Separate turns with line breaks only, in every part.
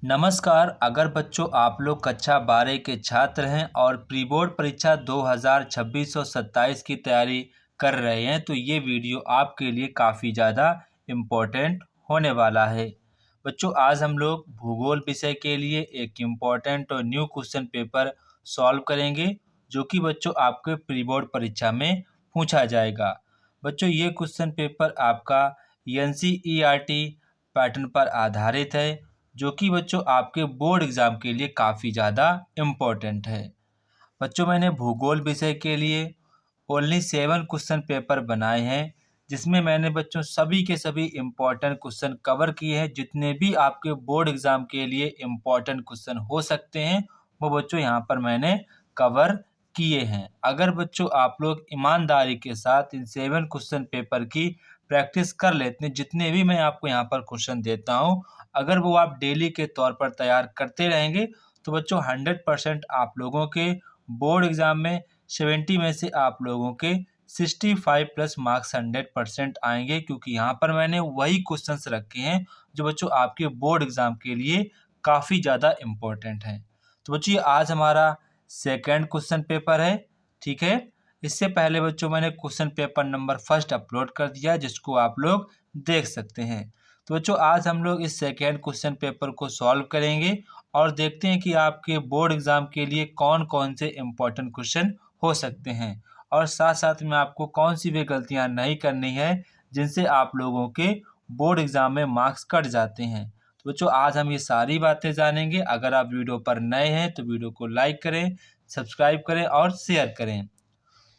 नमस्कार। अगर बच्चों आप लोग कक्षा 12 के छात्र हैं और प्री बोर्ड परीक्षा 2026 और 27 की तैयारी कर रहे हैं तो ये वीडियो आपके लिए काफ़ी ज़्यादा इम्पोर्टेंट होने वाला है। बच्चों आज हम लोग भूगोल विषय के लिए एक इम्पोर्टेंट और न्यू क्वेश्चन पेपर सॉल्व करेंगे जो कि बच्चों आपके प्री बोर्ड परीक्षा में पूछा जाएगा। बच्चों ये क्वेश्चन पेपर आपका एनसीईआरटी पैटर्न पर आधारित है जो कि बच्चों आपके बोर्ड एग्ज़ाम के लिए काफ़ी ज़्यादा इम्पोर्टेंट है। बच्चों मैंने भूगोल विषय के लिए ओनली 7 क्वेश्चन पेपर बनाए हैं जिसमें मैंने बच्चों सभी के सभी इम्पोर्टेंट क्वेश्चन कवर किए हैं। जितने भी आपके बोर्ड एग्ज़ाम के लिए इम्पोर्टेंट क्वेश्चन हो सकते हैं वो बच्चों यहाँ पर मैंने कवर किए हैं। अगर बच्चों आप लोग ईमानदारी के साथ इन 7 क्वेश्चन पेपर की प्रैक्टिस कर लेते हैं, जितने भी मैं आपको यहाँ पर क्वेश्चन देता हूँ, अगर वो आप डेली के तौर पर तैयार करते रहेंगे तो बच्चों 100% आप लोगों के बोर्ड एग्ज़ाम में 70 में से आप लोगों के 65 प्लस मार्क्स 100% आएंगे, क्योंकि यहाँ पर मैंने वही क्वेश्चंस रखे हैं जो बच्चों आपके बोर्ड एग्ज़ाम के लिए काफ़ी ज़्यादा इम्पोर्टेंट हैं। तो बच्चों ये आज हमारा सेकेंड क्वेश्चन पेपर है, ठीक है। इससे पहले बच्चों मैंने question paper number first upload कर दिया जिसको आप लोग देख सकते हैं। तो बच्चों आज हम लोग इस सेकेंड क्वेश्चन पेपर को सॉल्व करेंगे और देखते हैं कि आपके बोर्ड एग्ज़ाम के लिए कौन कौन से इम्पोर्टेंट क्वेश्चन हो सकते हैं और साथ साथ में आपको कौन सी भी गलतियां नहीं करनी है जिनसे आप लोगों के बोर्ड एग्ज़ाम में मार्क्स कट जाते हैं। तो बच्चों आज हम ये सारी बातें जानेंगे। अगर आप वीडियो पर नए हैं तो वीडियो को लाइक करें, सब्सक्राइब करें और शेयर करें।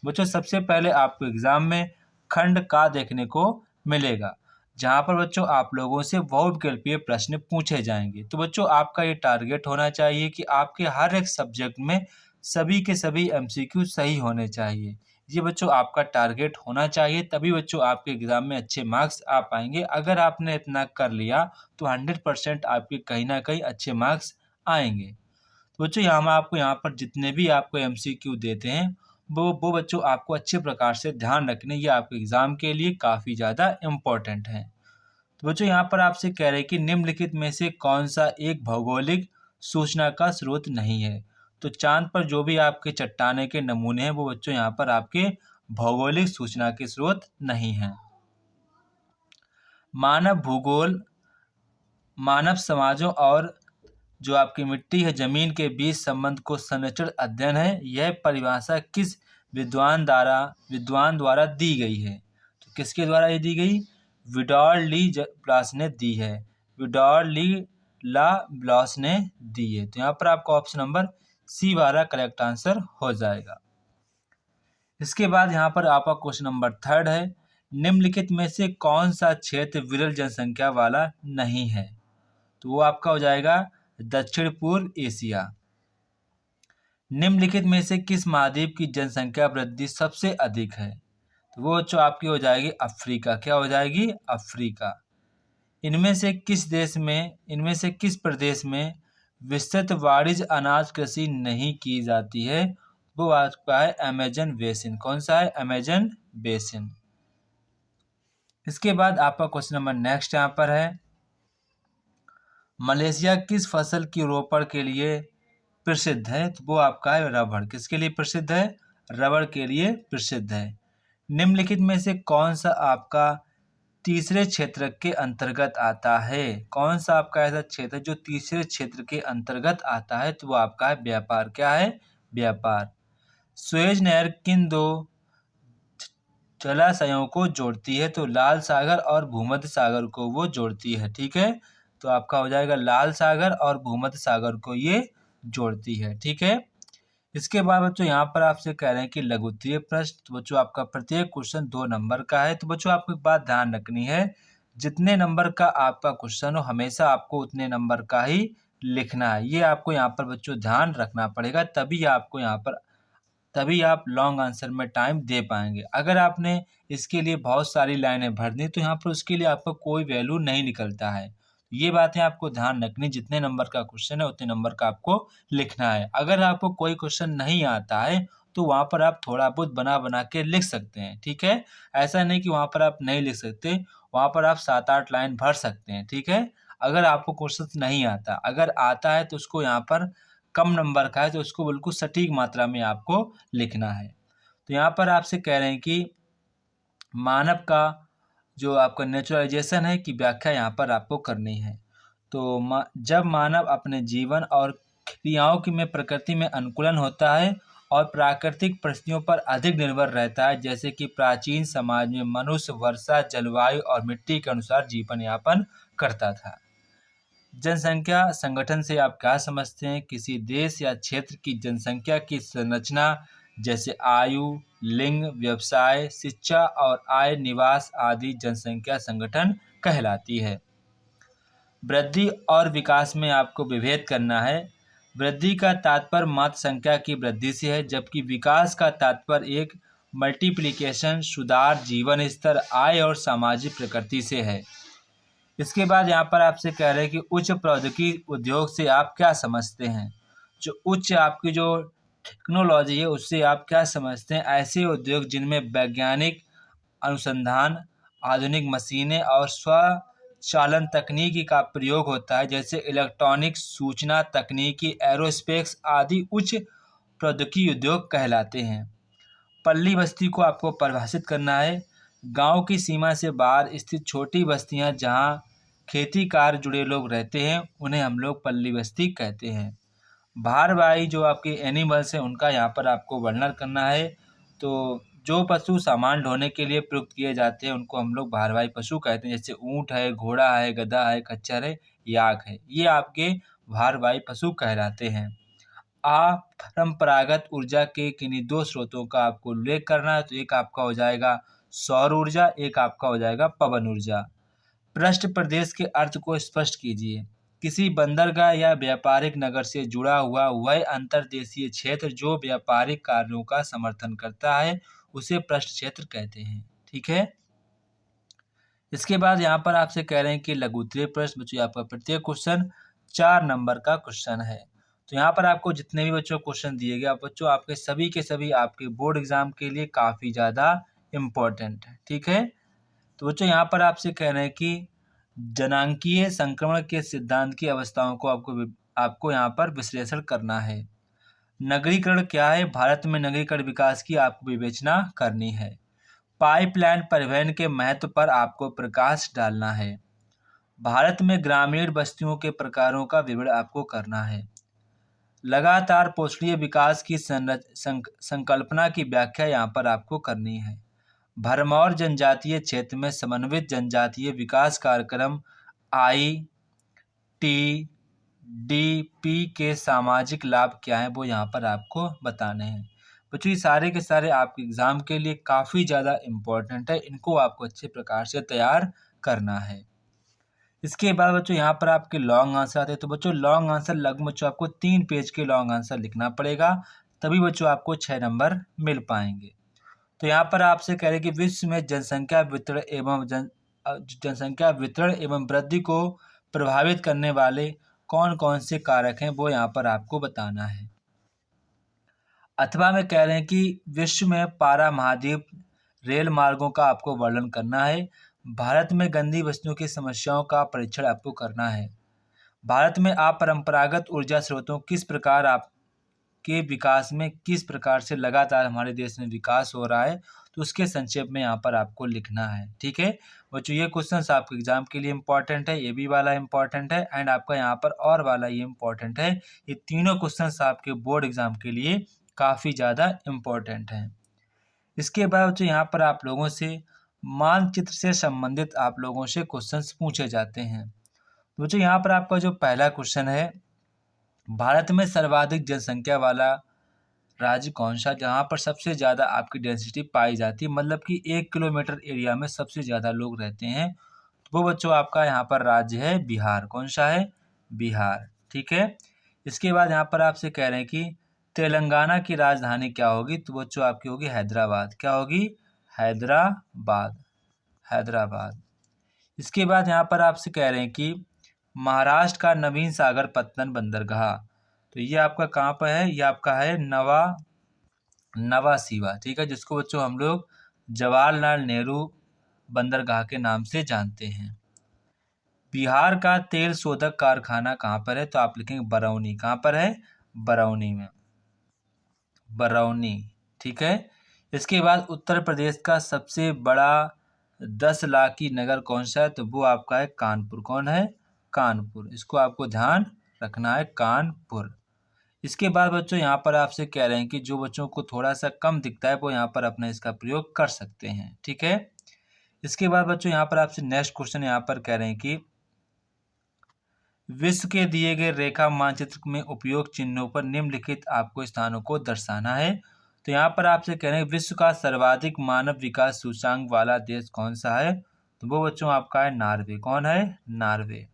बच्चों सबसे पहले आपको एग्ज़ाम में खंड का देखने को मिलेगा जहाँ पर बच्चों आप लोगों से बहुविकल्पीय प्रश्न पूछे जाएंगे। तो बच्चों आपका ये टारगेट होना चाहिए कि आपके हर एक सब्जेक्ट में सभी के सभी एमसीक्यू सही होने चाहिए। ये बच्चों आपका टारगेट होना चाहिए, तभी बच्चों आपके एग्ज़ाम में अच्छे मार्क्स आ पाएंगे। अगर आपने इतना कर लिया तो 100% आपके कहीं ना कहीं अच्छे मार्क्स आएंगे। तो बच्चों हम आपको यहाँ पर जितने भी आपको एमसीक्यू देते हैं वो बच्चों आपको अच्छे प्रकार से ध्यान रखने, ये आपके एग्ज़ाम के लिए काफ़ी ज़्यादा इम्पोर्टेंट है। तो बच्चों यहाँ पर आपसे कह रहे हैं कि निम्नलिखित में से कौन सा एक भौगोलिक सूचना का स्रोत नहीं है। तो चांद पर जो भी आपके चट्टाने के नमूने हैं वो बच्चों यहाँ पर आपके भौगोलिक सूचना के स्रोत नहीं हैं। मानव भूगोल मानव समाजों और जो आपकी मिट्टी है ज़मीन के बीच संबंध को संरक्षण अध्ययन है। यह परिभाषा किस विद्वान द्वारा दी गई है। तो किसके द्वारा ये दी गई? विडॉल ली ब्लास ने दी है। विडॉल ली ला ब्लास ने दी है। तो यहाँ पर आपका ऑप्शन नंबर सी वाला करेक्ट आंसर हो जाएगा। इसके बाद यहाँ पर आपका क्वेश्चन नंबर थर्ड है, निम्नलिखित में से कौन सा क्षेत्र विरल जनसंख्या वाला नहीं है। तो वो आपका हो जाएगा दक्षिण पूर्व एशिया। निम्नलिखित में से किस महाद्वीप की जनसंख्या वृद्धि सबसे अधिक है। तो वो जो आपकी हो जाएगी अफ्रीका। क्या हो जाएगी? अफ्रीका। इनमें से किस प्रदेश में विस्तृत वाणिज्य अनाज कृषि नहीं की जाती है। वो आपका है अमेजन बेसिन। कौन सा है? Amazon basin. इसके बाद आपका क्वेश्चन नंबर नेक्स्ट यहाँ पर है, मलेशिया किस फसल की रोपण के लिए प्रसिद्ध है। तो वो आपका है रबड़। किसके लिए प्रसिद्ध है? रबड़ के लिए प्रसिद्ध है। निम्नलिखित में से कौन सा आपका तीसरे क्षेत्र के अंतर्गत आता है। कौन सा आपका ऐसा क्षेत्र जो तीसरे क्षेत्र के अंतर्गत आता है। तो वो आपका है व्यापार। क्या है? व्यापार। सुएज नहर किन दो जलाशयों को जोड़ती है। तो लाल सागर और भूमध्य सागर को वो जोड़ती है। ठीक है, तो आपका हो जाएगा लाल सागर और भूमध्य सागर को ये जोड़ती है। ठीक है। इसके बाद बच्चों यहाँ पर आपसे कह रहे हैं कि लघुत्तरीय प्रश्न। तो बच्चों आपका प्रत्येक क्वेश्चन 2 नंबर का है। तो बच्चों आपको एक बात ध्यान रखनी है, जितने नंबर का आपका क्वेश्चन हो हमेशा आपको उतने नंबर का ही लिखना है। ये आपको यहाँ पर बच्चों ध्यान रखना पड़ेगा, तभी आप लॉन्ग आंसर में टाइम दे पाएंगे। अगर आपने इसके लिए बहुत सारी लाइनें भर दी तो यहाँ पर उसके लिए आपका कोई वैल्यू नहीं निकलता है। ये बातें आपको ध्यान रखनी, जितने नंबर का क्वेश्चन है उतने नंबर का आपको लिखना है। अगर आपको कोई क्वेश्चन नहीं आता है तो वहाँ पर आप थोड़ा बहुत बना बना के लिख सकते हैं। ठीक है, ऐसा नहीं कि वहाँ पर आप नहीं लिख सकते, वहाँ पर आप 7-8 लाइन भर सकते हैं। ठीक है, अगर आपको क्वेश्चन नहीं आता, अगर आता है तो उसको यहाँ पर कम नंबर का है तो उसको बिल्कुल सटीक मात्रा में आपको लिखना है। तो यहाँ पर आपसे कह रहे हैं कि मानव का जो आपका नेचुरलाइजेशन है की व्याख्या यहाँ पर आपको करनी है। तो जब मानव अपने जीवन और क्रियाओं की में प्रकृति में अनुकूलन होता है और प्राकृतिक परिस्थितियों पर अधिक निर्भर रहता है, जैसे कि प्राचीन समाज में मनुष्य वर्षा, जलवायु और मिट्टी के अनुसार जीवन यापन करता था। जनसंख्या संगठन से आप क्या समझते हैं? किसी देश या क्षेत्र की जनसंख्या की संरचना जैसे आयु, लिंग, व्यवसाय, शिक्षा और आय, निवास आदि जनसंख्या संगठन कहलाती है। वृद्धि और विकास में आपको विभेद करना है। वृद्धि का तात्पर्य मात्र संख्या की वृद्धि से है, जबकि विकास का तात्पर्य एक मल्टीप्लिकेशन, सुधार, जीवन स्तर, आय और सामाजिक प्रकृति से है। इसके बाद यहाँ पर आपसे कह रहे हैं कि उच्च प्रौद्योगिकी उद्योग से आप क्या समझते हैं? जो उच्च आपकी जो टेक्नोलॉजी है उससे आप क्या समझते हैं? ऐसे उद्योग जिनमें वैज्ञानिक अनुसंधान, आधुनिक मशीनें और स्वचालन तकनीकी का प्रयोग होता है, जैसे इलेक्ट्रॉनिक्स, सूचना तकनीकी, एरोस्पेस आदि उच्च प्रौद्योगिकी उद्योग कहलाते हैं। पल्ली बस्ती को आपको परिभाषित करना है। गांव की सीमा से बाहर स्थित छोटी बस्तियां जहां खेती कार्य जुड़े लोग रहते हैं उन्हें हम लोग पल्ली बस्ती कहते हैं। भारवाही जो आपके एनिमल्स हैं उनका यहाँ पर आपको वर्णन करना है। तो जो पशु सामान ढोने के लिए प्रयुक्त किए जाते हैं उनको हम लोग भारवाही पशु कहते हैं, जैसे ऊँट है, घोड़ा है, गधा है, खच्चर है, याक है, ये आपके भारवाही पशु कहलाते हैं। अपरंपरागत ऊर्जा के किन्हीं दो स्रोतों का आपको उल्लेख करना है। तो एक आपका हो जाएगा सौर ऊर्जा, एक आपका हो जाएगा पवन ऊर्जा। पृष्ठ प्रदेश के अर्थ को स्पष्ट कीजिए। किसी बंदरगाह या व्यापारिक नगर से जुड़ा हुआ वह अंतर्देशीय क्षेत्र जो व्यापारिक कार्यों का समर्थन करता है उसे पृष्ठ क्षेत्र कहते हैं। ठीक है। इसके बाद यहाँ पर आपसे कह रहे हैं कि लघु उत्तरीय प्रश्न। बच्चों आपका प्रत्येक क्वेश्चन 4 नंबर का क्वेश्चन है। तो यहाँ पर आपको जितने भी बच्चों क्वेश्चन दिए गए बच्चों आपके सभी के सभी आपके बोर्ड एग्जाम के लिए काफ़ी ज़्यादा इम्पोर्टेंट है। ठीक है। तो बच्चों यहाँ पर आपसे कह रहे हैं कि जनांकीय संक्रमण के सिद्धांत की अवस्थाओं को आपको यहाँ पर विश्लेषण करना है। नगरीकरण क्या है? भारत में नगरीकरण विकास की आपको विवेचना करनी है। पाइपलाइन परिवहन के महत्व पर आपको प्रकाश डालना है। भारत में ग्रामीण बस्तियों के प्रकारों का विवरण आपको करना है। लगातार पोषणीय विकास की संकल्पना की व्याख्या यहाँ पर आपको करनी है। भरमौर जनजातीय क्षेत्र में समन्वित जनजातीय विकास कार्यक्रम ITDP के सामाजिक लाभ क्या हैं वो यहाँ पर आपको बताने हैं। बच्चों ये सारे के सारे आपके एग्ज़ाम के लिए काफ़ी ज़्यादा इम्पोर्टेंट है, इनको आपको अच्छे प्रकार से तैयार करना है। इसके बाद बच्चों यहाँ पर आपके लॉन्ग आंसर आते हैं। तो बच्चों लॉन्ग आंसर लगभग बच्चों आपको 3 पेज के लॉन्ग आंसर लिखना पड़ेगा, तभी बच्चों आपको 6 नंबर मिल पाएंगे। तो यहाँ पर आपसे कह रहे हैं कि विश्व में जनसंख्या वितरण एवं वृद्धि को प्रभावित करने वाले कौन कौन से कारक हैं वो यहाँ पर आपको बताना है। अथवा में कह रहे हैं कि विश्व में पारा महाद्वीप रेल मार्गों का आपको वर्णन करना है। भारत में गंदी वस्तुओं की समस्याओं का परीक्षण आपको करना है। भारत में अपरंपरागत ऊर्जा स्रोतों किस प्रकार आपके विकास में किस प्रकार से लगातार हमारे देश में विकास हो रहा है, तो उसके संक्षेप में यहाँ पर आपको लिखना है। ठीक है बच्चों, ये क्वेश्चन आपके एग्जाम के लिए इंपॉर्टेंट है, ये भी वाला इंपॉर्टेंट है एंड आपका यहाँ पर और वाला ये इंपॉर्टेंट है। ये तीनों क्वेश्चन आपके बोर्ड एग्जाम के लिए काफ़ी ज़्यादा इम्पोर्टेंट हैं। इसके बाद बच्चों यहाँ पर आप लोगों से मानचित्र से संबंधित आप लोगों से क्वेश्चंस पूछे जाते हैं। तो बच्चों यहाँ पर आपका जो पहला क्वेश्चन है, भारत में सर्वाधिक जनसंख्या वाला राज्य कौन सा जहाँ पर सबसे ज़्यादा आपकी डेंसिटी पाई जाती है, मतलब कि 1 किलोमीटर एरिया में सबसे ज़्यादा लोग रहते हैं, तो वो बच्चों आपका यहाँ पर राज्य है बिहार। कौन सा है? बिहार। ठीक है। इसके बाद यहाँ पर आपसे कह रहे हैं कि तेलंगाना की राजधानी क्या होगी, तो बच्चों आपकी होगी हैदराबाद। क्या होगी? हैदराबाद। हैदराबाद। इसके बाद यहाँ पर आपसे कह रहे हैं कि महाराष्ट्र का नवीन सागर पत्तन बंदरगाह, तो ये आपका कहाँ पर है? ये आपका है नवा सीवा। ठीक है, जिसको बच्चों हम लोग जवाहरलाल नेहरू बंदरगाह के नाम से जानते हैं। बिहार का तेल शोधक कारखाना कहाँ पर है? तो आप लिखेंगे बरौनी। कहाँ पर है? बरौनी में, बरौनी। ठीक है। इसके बाद उत्तर प्रदेश का सबसे बड़ा 10 लाखी नगर कौन सा है? तो वो आपका है कानपुर। कौन है? कानपुर। इसको आपको ध्यान रखना है, कानपुर। इसके बाद बच्चों यहाँ पर आपसे कह रहे हैं कि जो बच्चों को थोड़ा सा कम दिखता है वो यहाँ पर अपना इसका प्रयोग कर सकते हैं। ठीक है। इसके बाद बच्चों यहाँ पर आपसे नेक्स्ट क्वेश्चन यहाँ पर कह रहे हैं कि विश्व के दिए गए रेखा मानचित्र में उपयोग चिन्हों पर निम्नलिखित आपको स्थानों को दर्शाना है। तो यहाँ पर आपसे कह रहे हैं विश्व का सर्वाधिक मानव विकास सूचांक वाला देश कौन सा है? तो वो बच्चों आपका है नॉर्वे। कौन है? नॉर्वे।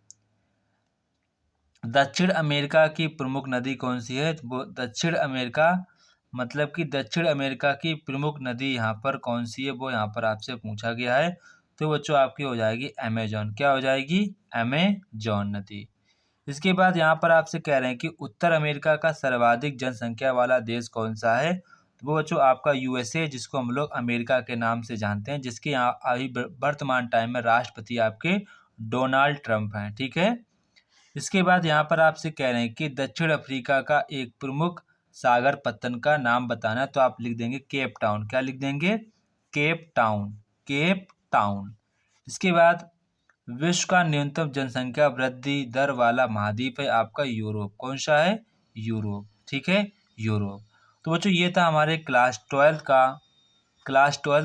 दक्षिण अमेरिका की प्रमुख नदी कौन सी है? तो वो दक्षिण अमेरिका, मतलब कि दक्षिण अमेरिका की प्रमुख नदी यहाँ पर कौन सी है वो यहाँ पर आपसे पूछा गया है। तो बच्चों आपकी हो जाएगी अमेजॉन। क्या हो जाएगी? अमेजॉन नदी। इसके बाद यहाँ पर आपसे कह रहे हैं कि उत्तर अमेरिका का सर्वाधिक जनसंख्या वाला देश कौन सा है? तो वो बच्चों आपका यूएसए, जिसको हम लोग अमेरिका के नाम से जानते हैं, जिसके यहाँ अभी वर्तमान टाइम में राष्ट्रपति आपके डोनाल्ड ट्रंप हैं। ठीक है। इसके बाद यहाँ पर आपसे कह रहे हैं कि दक्षिण अफ्रीका का एक प्रमुख सागर पत्तन का नाम बताना। तो आप लिख देंगे केप टाउन। क्या लिख देंगे? Cape Town. Cape Town. इसके बाद विश्व का न्यूनतम जनसंख्या वृद्धि दर वाला महाद्वीप है आपका यूरोप। कौन सा है? यूरोप। ठीक है, यूरोप। तो बच्चों ये था हमारे क्लास ट्वेल्थ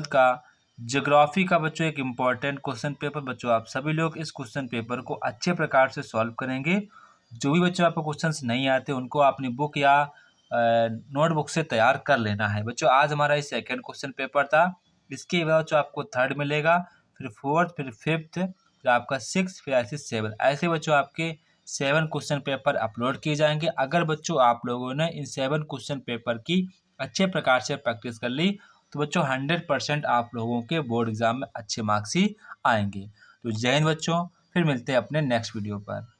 का ज्योग्राफी का बच्चों एक इम्पॉर्टेंट क्वेश्चन पेपर। बच्चों आप सभी लोग इस क्वेश्चन पेपर को अच्छे प्रकार से सॉल्व करेंगे। जो भी बच्चों आपको क्वेश्चंस नहीं आते उनको अपनी बुक या नोटबुक से तैयार कर लेना है। बच्चों आज हमारा ये सेकेंड क्वेश्चन पेपर था। इसके बाद बच्चों आपको थर्ड मिलेगा, फिर फोर्थ, फिर फिफ्थ, फिर आपका सिक्स, फिर ऐसे सेवन। ऐसे बच्चों आपके 7 क्वेश्चन पेपर अपलोड किए जाएंगे। अगर बच्चों आप लोगों ने इन 7 क्वेश्चन पेपर की अच्छे प्रकार से प्रैक्टिस कर ली तो बच्चों 100% आप लोगों के बोर्ड एग्जाम में अच्छे मार्क्स ही आएंगे। तो जय हिंद बच्चों, फिर मिलते हैं अपने नेक्स्ट वीडियो पर।